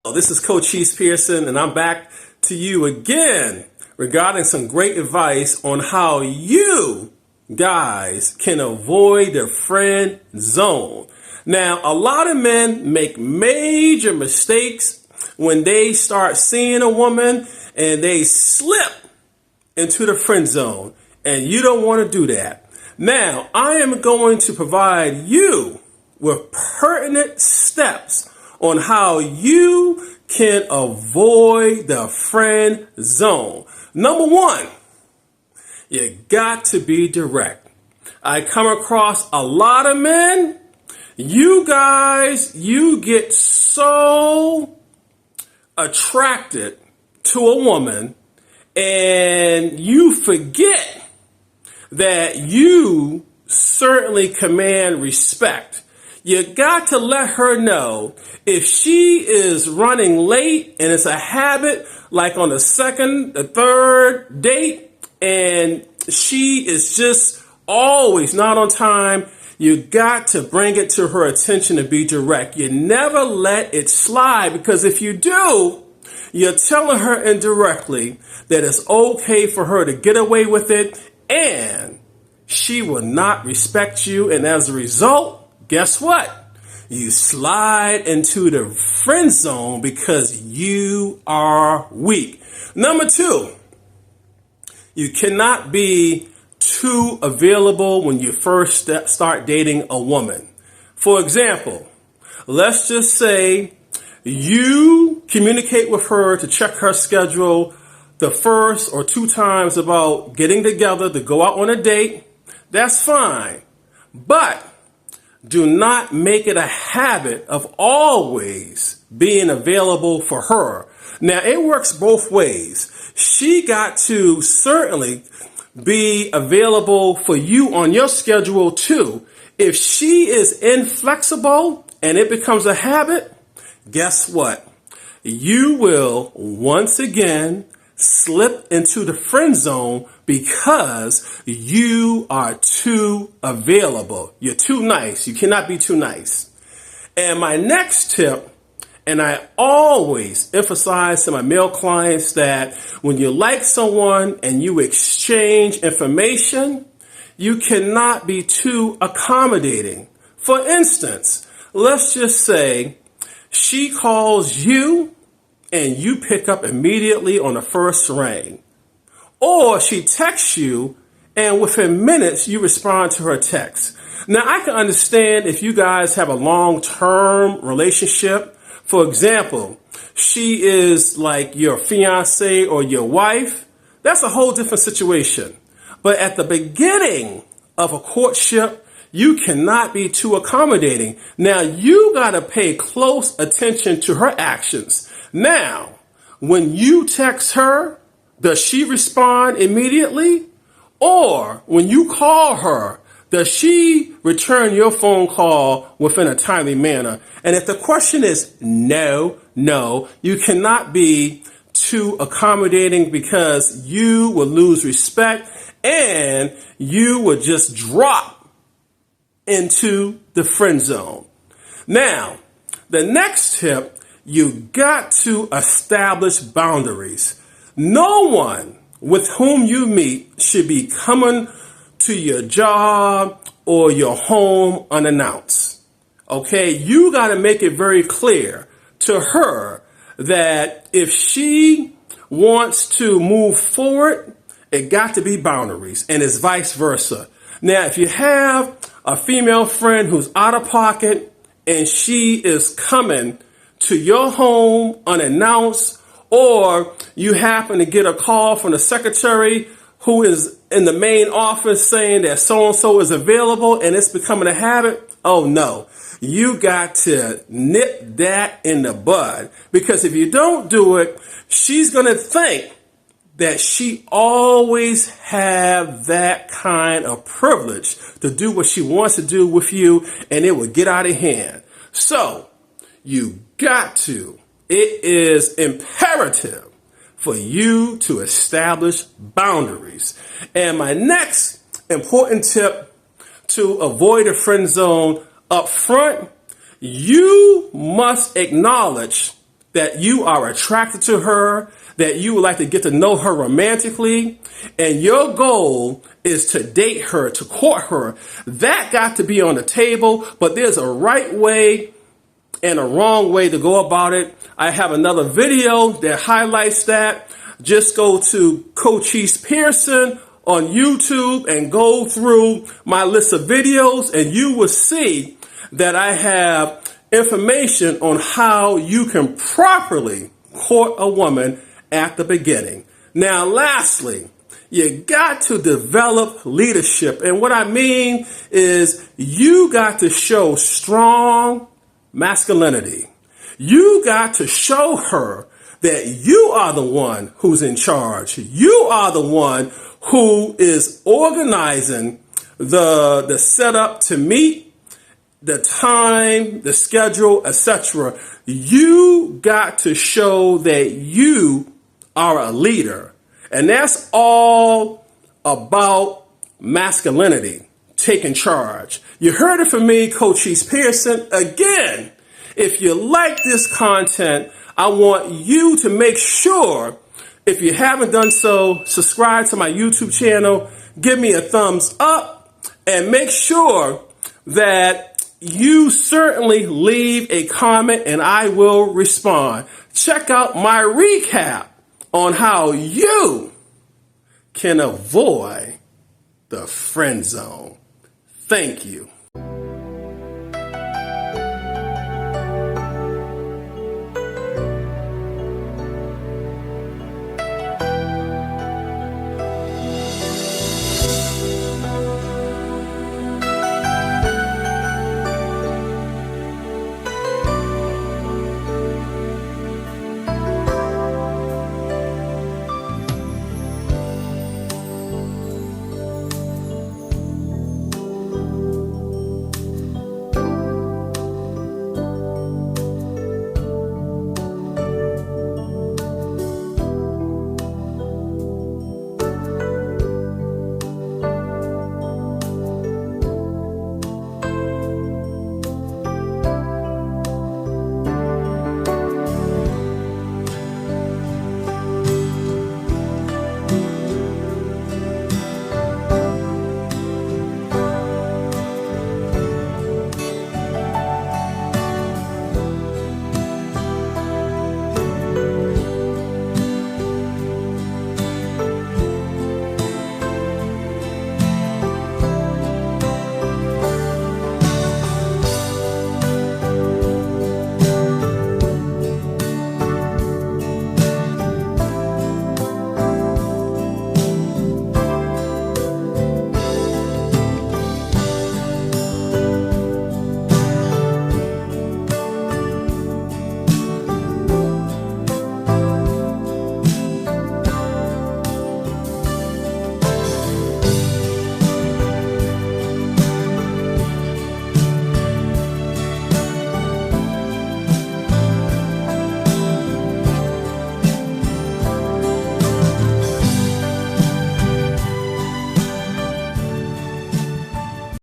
This is Cochise Pearson, and I'm back to you again regarding some great advice on how you guys can avoid the friend zone. Now, a lot of men make major mistakes when they start seeing a woman and they slip into the friend zone, and you don't want to do that. Now, I am going to provide you with pertinent steps on how you can avoid the friend zone. Number one, you got to be direct. I come across a lot of men. You guys, you get so attracted to a woman and you forget that you certainly command respect. You got to let her know if she is running late and it's a habit, like on the second, the third date, and she is just always not on time, you got to bring it to her attention and be direct. You never let it slide, because if you do, you're telling her indirectly that it's okay for her to get away with it, and she will not respect you, and as a result, guess what? You slide into the friend zone because you are weak. Number two, you cannot be too available when you first start dating a woman. For example, let's just say you communicate with her to check her schedule the first or two times about getting together to go out on a date. That's fine. But do not make it a habit of always being available for her. Now, it works both ways. She got to certainly be available for you on your schedule too. If she is inflexible and it becomes a habit, guess what? You will once again slip into the friend zone because you are too available. You're too nice. You cannot be too nice. And my next tip, and I always emphasize to my male clients, that when you like someone and you exchange information, you cannot be too accommodating. For instance, let's just say she calls you and you pick up immediately on the first ring. Or she texts you and within minutes you respond to her text. Now, I can understand if you guys have a long-term relationship. For example, she is like your fiance or your wife. That's a whole different situation. But at the beginning of a courtship, you cannot be too accommodating. Now, you got to pay close attention to her actions. Now, when you text her, does she respond immediately? Or when you call her, does she return your phone call within a timely manner? And if the question is no, you cannot be too accommodating, because you will lose respect and you will just drop into the friend zone. Now, the next tip, you got to establish boundaries. No one with whom you meet should be coming to your job or your home unannounced. Okay, you got to make it very clear to her that if she wants to move forward, it got to be boundaries, and it's vice versa. Now, if you have a female friend who's out of pocket and she is coming to your home unannounced, or you happen to get a call from the secretary who is in the main office saying that so-and-so is available and it's becoming a habit, oh no. You got to nip that in the bud, because if you don't do it, she's going to think that she always have that kind of privilege to do what she wants to do with you, and it will get out of hand. So you got to, it is imperative for you to establish boundaries. And my next important tip to avoid a friend zone up front, you must acknowledge that you are attracted to her, that you would like to get to know her romantically, and your goal is to date her, to court her. That got to be on the table, but there's a right way and a wrong way to go about it. I have another video that highlights that. Just go to Cochise Pearson on YouTube and go through my list of videos, and you will see that I have information on how you can properly court a woman at the beginning. Now, lastly, you got to develop leadership. And what I mean is you got to show strong masculinity. You got to show her that you are the one who's in charge. You are the one who is organizing the setup to meet, the time, the schedule, etc. You got to show that you are a leader. And that's all about masculinity, taking charge. You heard it from me, Cochise Pearson. Again, if you like this content, I want you to make sure, if you haven't done so, subscribe to my YouTube channel, give me a thumbs up, and make sure that you certainly leave a comment and I will respond. Check out my recap on how you can avoid the friend zone. Thank you.